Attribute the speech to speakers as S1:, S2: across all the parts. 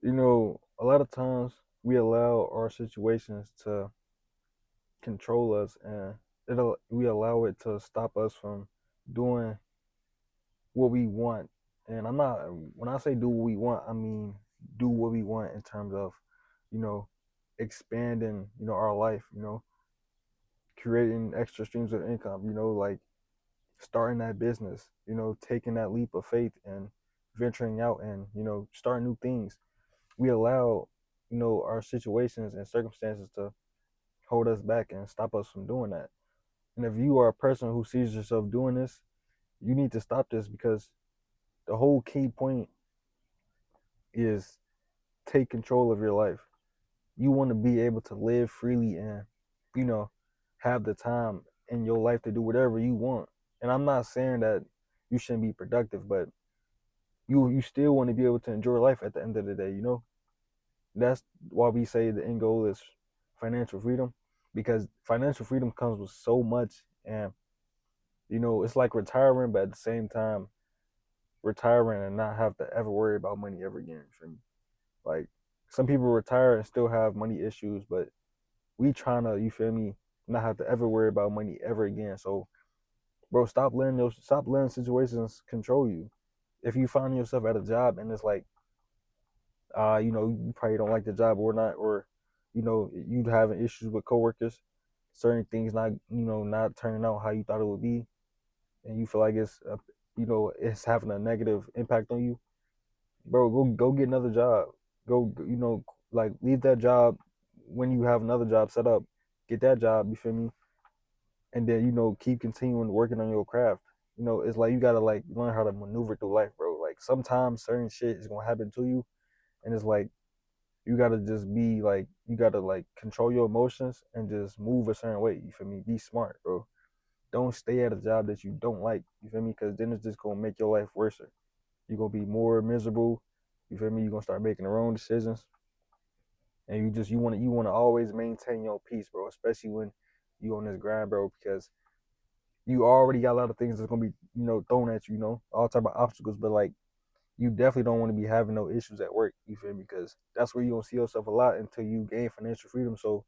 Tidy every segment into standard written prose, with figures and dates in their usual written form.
S1: A lot of times we allow our situations to control us, and we allow it to stop us from doing what we want. And I'm not when I say do what we want, I mean do what we want in terms of, you know, expanding, our life, creating extra streams of income, like starting that business, taking that leap of faith and venturing out and, starting new things. We allow, our situations and circumstances to hold us back and stop us from doing that. And if you are a person who sees yourself doing this, you need to stop this because the whole key point is take control of your life. You want to be able to live freely and, you know, have the time in your life to do whatever you want. And I'm not saying that you shouldn't be productive, but you still want to be able to enjoy life at the end of the day. That's why we say the end goal is financial freedom, because financial freedom comes with so much. And it's like retiring, but at the same time retiring and not have to ever worry about money ever again. For me, like some people retire and still have money issues, but we trying to, you feel me, not have to ever worry about money ever again. So, bro, stop letting situations control you. If you find yourself at a job and it's like, you probably don't like the job or not, or you having issues with coworkers, certain things not turning out how you thought it would be, and you feel like it's having a negative impact on you, bro, go get another job. Go, like leave that job when you have another job set up. Get that job, you feel me? And then keep continuing working on your craft. It's like you gotta like learn how to maneuver through life, bro. Like sometimes certain shit is gonna happen to you, and it's like you gotta just be like you gotta like control your emotions and just move a certain way. You feel me? Be smart, bro. Don't stay at a job that you don't like. You feel me? Because then it's just gonna make your life worse. You're gonna be more miserable. You feel me? You're gonna start making the wrong decisions, and you wanna always maintain your peace, bro. Especially when you on this grind, bro, because you already got a lot of things that's gonna be thrown at you, all type of obstacles. But like you definitely don't want to be having no issues at work. You feel me? Because that's where you gonna see yourself a lot until you gain financial freedom. So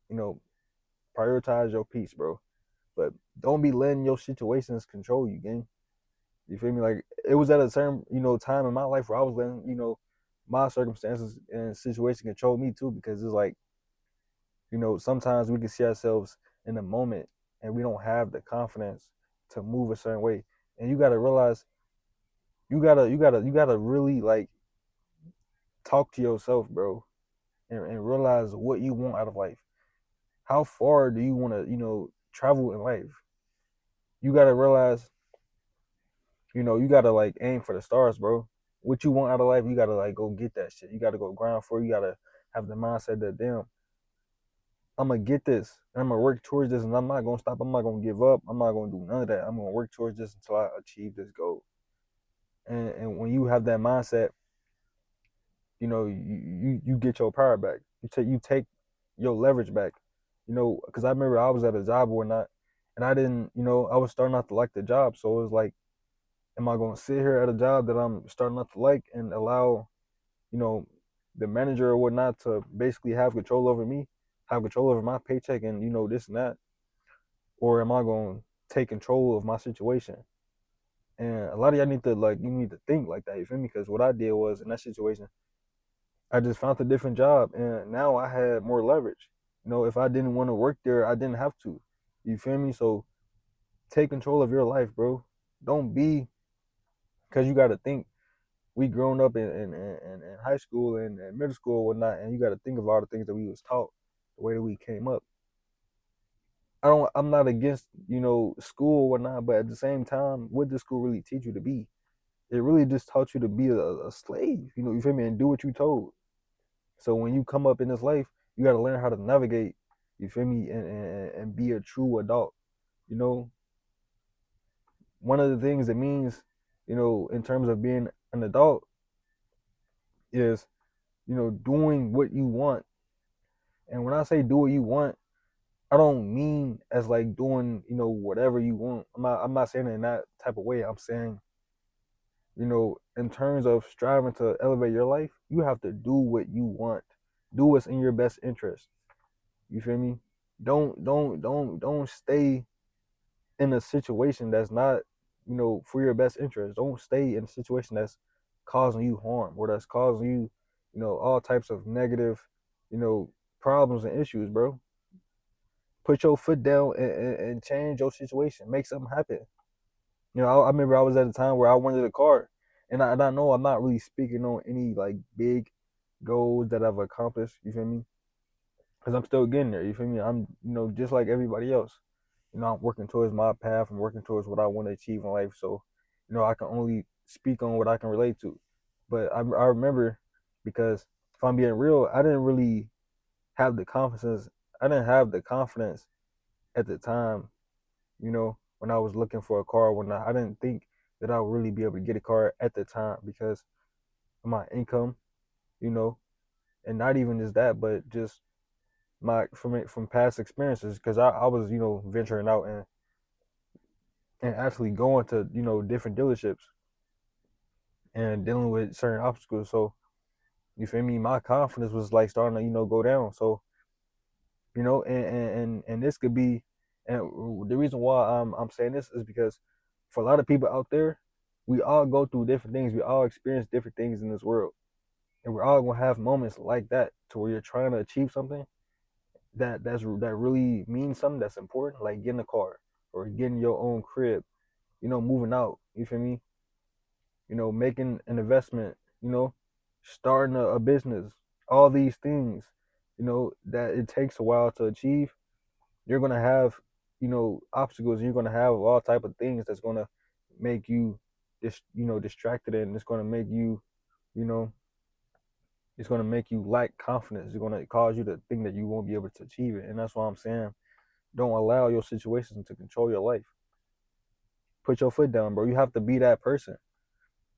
S1: you know, prioritize your peace, bro. But don't be letting your situations control you, gang. You feel me? Like it was at a certain time in my life where I was letting my circumstances and situation control me too, because it's like sometimes we can see ourselves in the moment and we don't have the confidence to move a certain way. And you gotta realize you gotta really like talk to yourself, bro, and realize what you want out of life. How far do you want to travel in life? You gotta realize you gotta like aim for the stars, bro. What you want out of life, you gotta like go get that shit. You gotta go grind for it. You gotta have the mindset that damn, I'm gonna get this and I'm gonna work towards this, and I'm not gonna stop. I'm not gonna give up. I'm not gonna do none of that. I'm gonna work towards this until I achieve this goal. And when you have that mindset, you get your power back. You take your leverage back. Because I remember I was at a job or not, and I didn't. I was starting not to like the job, so it was like, am I gonna sit here at a job that I'm starting not to like and allow you know the manager or whatnot to basically have control over me, have control over my paycheck, and this and that, or am I gonna take control of my situation? And a lot of y'all need to like you need to think like that. You feel me? Because what I did was in that situation, I just found a different job, and now I had more leverage. If I didn't want to work there, I didn't have to. You feel me? So take control of your life, bro. Don't be because you got to think. We grown up in high school and middle school and whatnot, and you got to think of all the things that we was taught, the way that we came up. I'm not against school or whatnot, but at the same time, what does school really teach you to be? It really just taught you to be a slave. You feel me, and do what you told. So when you come up in this life, you got to learn how to navigate. You feel me, and be a true adult. You know, one of the things it means, in terms of being an adult, is doing what you want. And when I say do what you want, I don't mean as like doing whatever you want. I'm not saying it in that type of way. I'm saying in terms of striving to elevate your life, you have to do what you want. Do what's in your best interest. You feel me? Don't stay in a situation that's not, for your best interest. Don't stay in a situation that's causing you harm or that's causing you, all types of negative, you know, problems and issues, bro. Put your foot down and change your situation. Make something happen. I remember I was at a time where I wanted a car, and I know I'm not really speaking on any like big goals that I've accomplished. You feel me? Because I'm still getting there. You feel me? I'm just like everybody else. I'm working towards my path. I'm working towards what I want to achieve in life. So, I can only speak on what I can relate to. But I remember because if I'm being real, I didn't really have the confidence. I didn't have the confidence at the time, when I was looking for a car. When I didn't think that I would really be able to get a car at the time because of my income, you know, and not even just that, but just my from past experiences because I was venturing out and actually going to different dealerships and dealing with certain obstacles. So you feel me? My confidence was like starting to go down. So and this could be, and the reason why I'm saying this is because for a lot of people out there, we all go through different things. We all experience different things in this world, and we're all gonna have moments like that to where you're trying to achieve something that really means something that's important, like getting a car or getting your own crib, moving out. You feel me? Making an investment, starting a business, all these things, that it takes a while to achieve. You're gonna have, obstacles. You're gonna have all type of things that's gonna make you, distracted, and it's gonna make you, you know, it's gonna make you lack confidence. It's gonna cause you to think that you won't be able to achieve it, and that's why I'm saying, don't allow your situations to control your life. Put your foot down, bro. You have to be that person.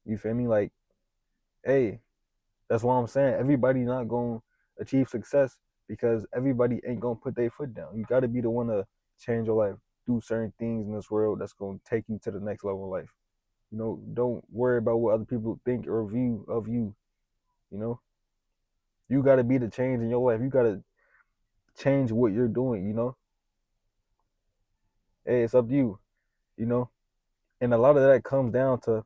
S1: You feel me? Like, hey, that's why I'm saying everybody not gonna achieve success because everybody ain't gonna put their foot down. You gotta be the one to change your life, do certain things in this world that's gonna take you to the next level of life. Don't worry about what other people think or view of you. You know, you gotta be the change in your life. You gotta change what you're doing. Hey, it's up to you. You know, and a lot of that comes down to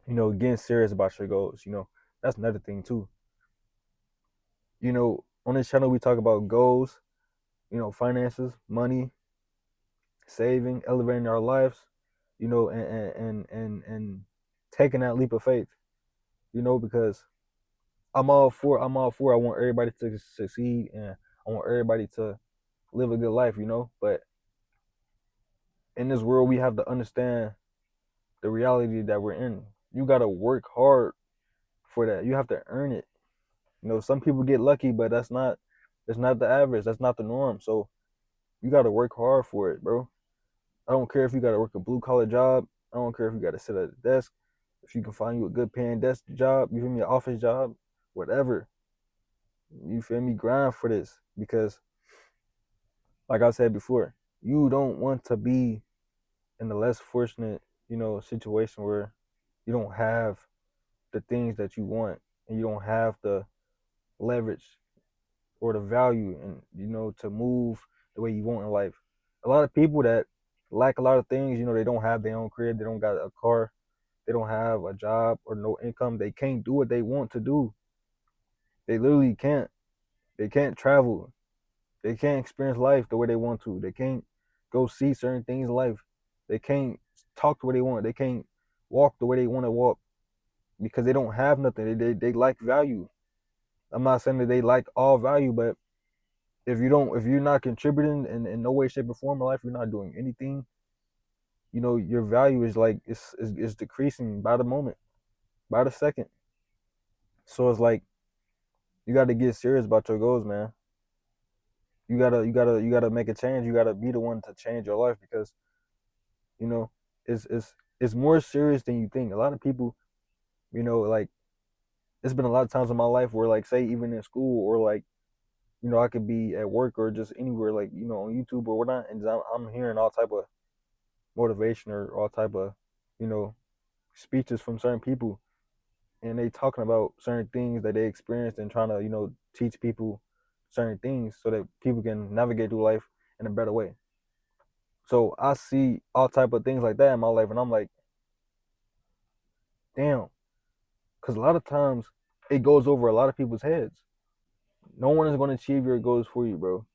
S1: getting serious about your goals. That's another thing too. On this channel we talk about goals, finances, money, saving, elevating our lives, and taking that leap of faith, because I'm all for I want everybody to succeed and I want everybody to live a good life, but in this world we have to understand the reality that we're in. You gotta work hard for that. You have to earn it. Some people get lucky, but that's not the average. That's not the norm. So you gotta work hard for it, bro. I don't care if you got to work a blue collar job. I don't care if you got to sit at a desk. If you can find you a good paying desk job, you feel me, an office job, whatever. You feel me, grind for this because, like I said before, you don't want to be in the less fortunate, situation where you don't have the things that you want and you don't have the leverage or the value and to move the way you want in life. A lot of people that lack a lot of things, they don't have their own crib, they don't got a car, they don't have a job or no income, they can't do what they want to do. They literally can't. They can't travel. They can't experience life the way they want to. They can't go see certain things in life. They can't talk the way they want. They can't walk the way they want to walk because they don't have nothing. They lack value. I'm not saying that they lack all value, but if you're not contributing in no way, shape, or form in life, you're not doing anything. Your value is like it's decreasing by the moment, by the second. So it's like you got to get serious about your goals, man. You gotta make a change. You gotta be the one to change your life because you know it's more serious than you think. A lot of people, like it's been a lot of times in my life where like say even in school or like I could be at work or just anywhere like on YouTube or whatnot, and I'm hearing all type of motivation or all type of you know speeches from certain people, and they talking about certain things that they experienced and trying to, teach people certain things so that people can navigate through life in a better way. So I see all type of things like that in my life, and I'm like, damn, because a lot of times it goes over a lot of people's heads. No one is going to achieve your goals for you, bro.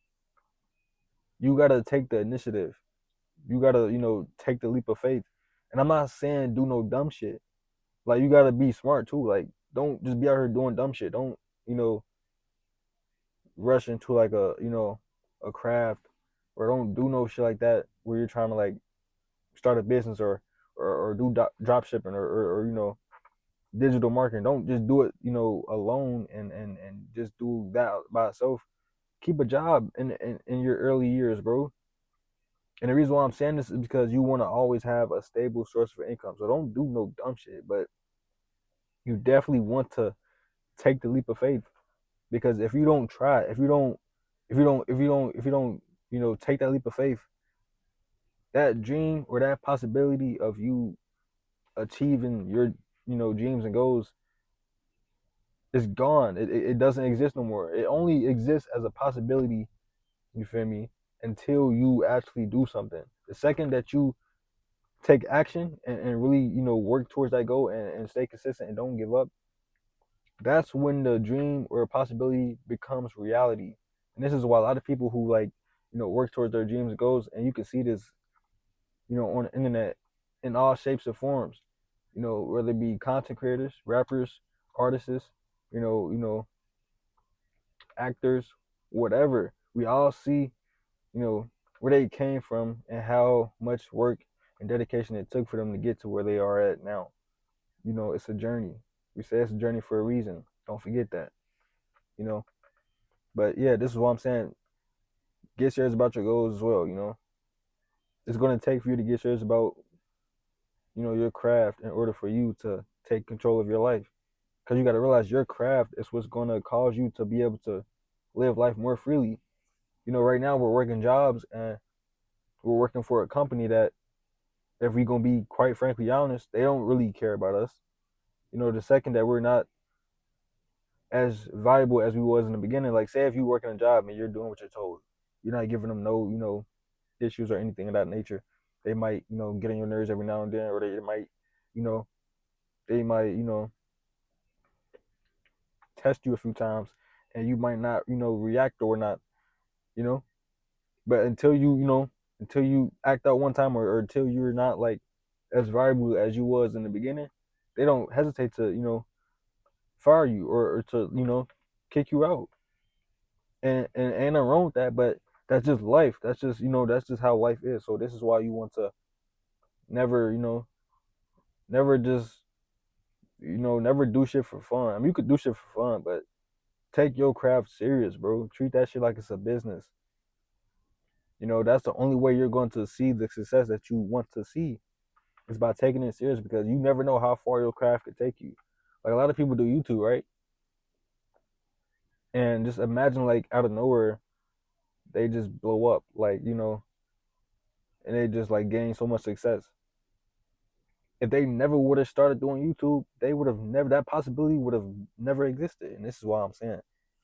S1: You gotta take the initiative. You gotta, take the leap of faith. And I'm not saying do no dumb shit. Like you gotta be smart too. Like don't just be out here doing dumb shit. Don't, you know, rush into like a craft, or don't do no shit like that where you're trying to like start a business, or do drop shipping, or digital marketing. Don't just do it, alone, and just do that by itself. Keep a job in your early years, bro. And the reason why I'm saying this is because you want to always have a stable source of income. So don't do no dumb shit, but you definitely want to take the leap of faith, because if you don't try, if you don't, take that leap of faith, that dream or that possibility of you achieving your, dreams and goals is gone. It doesn't exist no more. It only exists as a possibility, you feel me, until you actually do something. The second that you take action and really, work towards that goal, and stay consistent and don't give up, that's when the dream or possibility becomes reality. And this is why a lot of people who like, work towards their dreams and goals, and you can see this, on the internet in all shapes and forms, whether it be content creators, rappers, artists, actors, whatever. We all see, where they came from and how much work and dedication it took for them to get to where they are at now. It's a journey. We say it's a journey for a reason. Don't forget that. You know. But yeah, this is what I'm saying. Get serious about your goals as well. It's gonna take for you to get serious about, your craft in order for you to take control of your life. Because you got to realize your craft is what's gonna cause you to be able to live life more freely. Right now we're working jobs, and we're working for a company that, if we gonna be quite frankly honest, they don't really care about us. The second that we're not as valuable as we was in the beginning, like say if you work in a job and you're doing what you're told, you're not giving them no, issues or anything of that nature. They might, get on your nerves every now and then, or you know, they might, test you a few times, and you might not, react or not, you know. But until you act out one time, or until you're not like as valuable as you was in the beginning, they don't hesitate to, fire you, or to, kick you out. And ain't nothing wrong with that, but that's just life. That's just how life is. So this is why you want to never, never just, never do shit for fun. I mean, you could do shit for fun, but take your craft serious, bro. Treat that shit like it's a business. That's the only way you're going to see the success that you want to see, is by taking it serious, because you never know how far your craft could take you. Like a lot of people do YouTube, right? And just imagine, like, out of nowhere, they just blow up, like, and they just like gain so much success. If they never would have started doing YouTube, they would have never, that possibility would have never existed. And this is why I'm saying,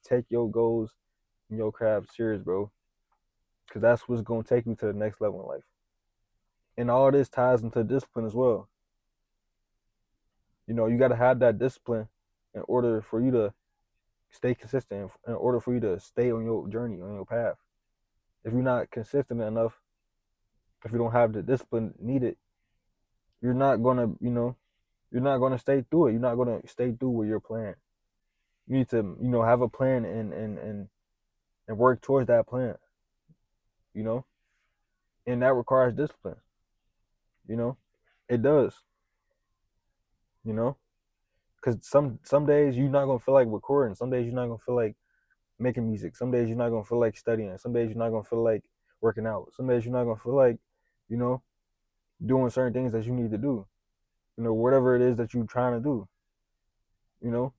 S1: take your goals and your craft serious, bro, because that's what's gonna take you to the next level in life. And all this ties into discipline as well. You got to have that discipline in order for you to stay consistent, in order for you to stay on your journey, on your path. If you're not consistent enough, if you don't have the discipline needed, you're not gonna, you're not gonna stay through it. You're not gonna stay through with your plan. You need to, have a plan, and work towards that plan. You know, and that requires discipline. You know, it does. You know, because some days you're not gonna feel like recording. Some days you're not gonna feel like making music. Some days you're not gonna feel like studying. Some days you're not gonna feel like working out. Some days you're not gonna feel like, you know, doing certain things that you need to do. Whatever it is that you're trying to do. You know,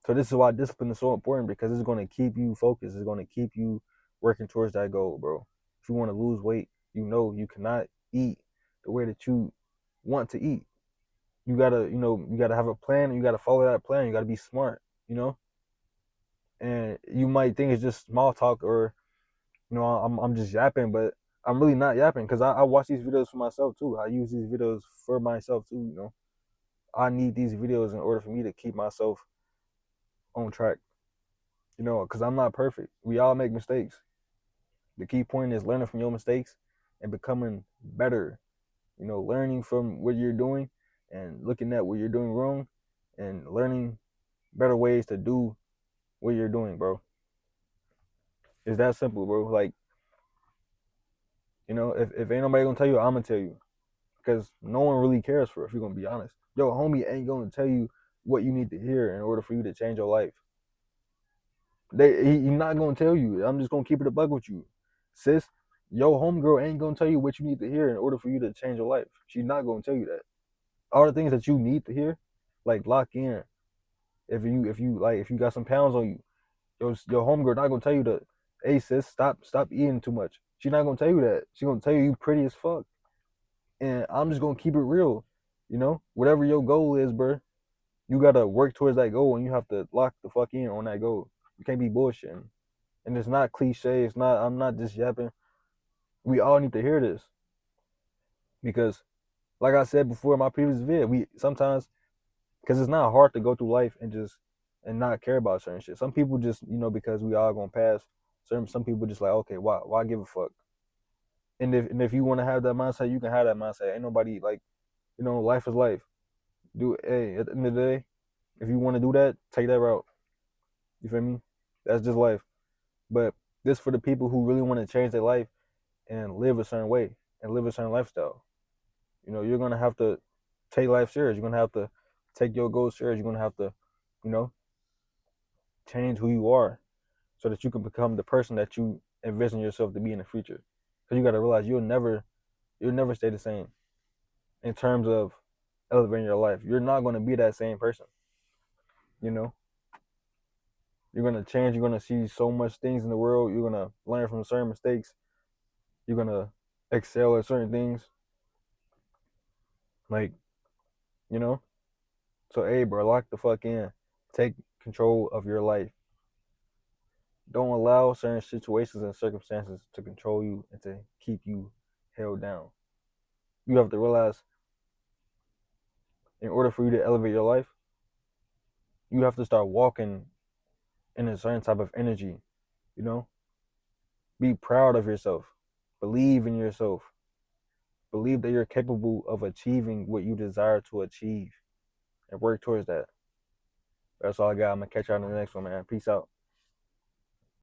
S1: so this is why discipline is so important, because it's gonna keep you focused. It's gonna keep you working towards that goal, bro. If you want to lose weight, you cannot eat the way that you want to eat. You gotta, you gotta have a plan. And you gotta follow that plan. You gotta be smart, you know. And you might think it's just small talk, or I'm just yapping, but I'm really not yapping because I watch these videos for myself too. I use these videos for myself too. I need these videos in order for me to keep myself on track. Because I'm not perfect. We all make mistakes. The key point is learning from your mistakes and becoming better. Learning from what you're doing and looking at what you're doing wrong and learning better ways to do what you're doing, bro. It's that simple, bro. Like, if ain't nobody gonna tell you, I'm gonna tell you. Because no one really cares for it, if you're gonna be honest. Yo, homie ain't gonna tell you what you need to hear in order for you to change your life. He's not gonna tell you. I'm just gonna keep it a bug with you. Sis, yo homegirl ain't gonna tell you what you need to hear in order for you to change your life. She's not gonna tell you that. All the things that you need to hear, like lock in. If you got some pounds on you, your homegirl not gonna tell you that, hey sis, stop eating too much. She's not gonna tell you that. She's gonna tell you pretty as fuck. And I'm just gonna keep it real. Whatever your goal is, bro, you gotta work towards that goal, and you have to lock the fuck in on that goal. You can't be bullshitting. And it's not cliche. It's not. I'm not just yapping. We all need to hear this because, like I said before in my previous video, we sometimes, because it's not hard to go through life and not care about certain shit. Some people just, because we all gonna pass. Some people just like, okay, why give a fuck? And if you want to have that mindset, you can have that mindset. Ain't nobody like, life is life. Hey, at the end of the day, if you want to do that, take that route. You feel me? That's just life. But this for the people who really want to change their life and live a certain way and live a certain lifestyle. You're gonna have to take life serious. You're gonna have to take your goals serious. You're gonna have to, you know, change who you are so that you can become the person that you envision yourself to be in the future. Because you gotta realize you'll never stay the same in terms of elevating your life. You're not gonna be that same person. You know, you're gonna change. You're gonna see so much things in the world. You're gonna learn from certain mistakes. You're gonna excel at certain things. Like, you know. So, hey, bro, lock the fuck in. Take control of your life. Don't allow certain situations and circumstances to control you and to keep you held down. You have to realize, in order for you to elevate your life, you have to start walking in a certain type of energy. You know, be proud of yourself. Believe in yourself. Believe that you're capable of achieving what you desire to achieve and work towards that. That's all I got. I'm gonna catch you on the next one, man. Peace out.